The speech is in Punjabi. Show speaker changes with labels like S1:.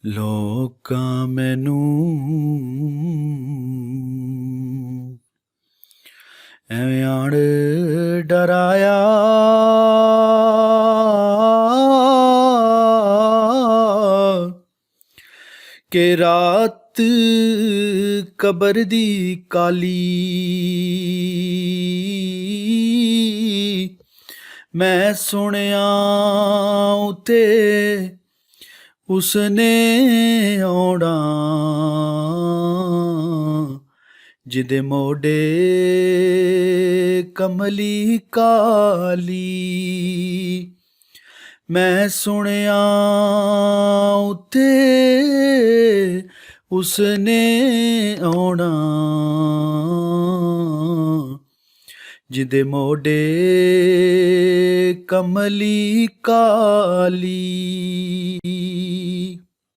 S1: ਲੋਕਾਂ ਮੈਨੂੰ ਐਵੇਂ ਆੜ ਡਰਾਇਆ, ਕਿ ਰਾਤ ਕਬਰ ਦੀ ਕਾਲੀ ਮੈਂ ਸੁਣਿਆ ਉਤੇ ਉਸਨੇ ਆਉਣਾ, ਜਿਹਦੇ ਮੋਢੇ ਕਮਲੀ ਕਾਲੀ। ਮੈਂ ਸੁਣਿਆ ਉਤੇ ਉਸਨੇ ਆਉਣਾ, ਜਿਹਦੇ ਮੋਢੇ ਕਮਲੀ ਕਾਲੀ।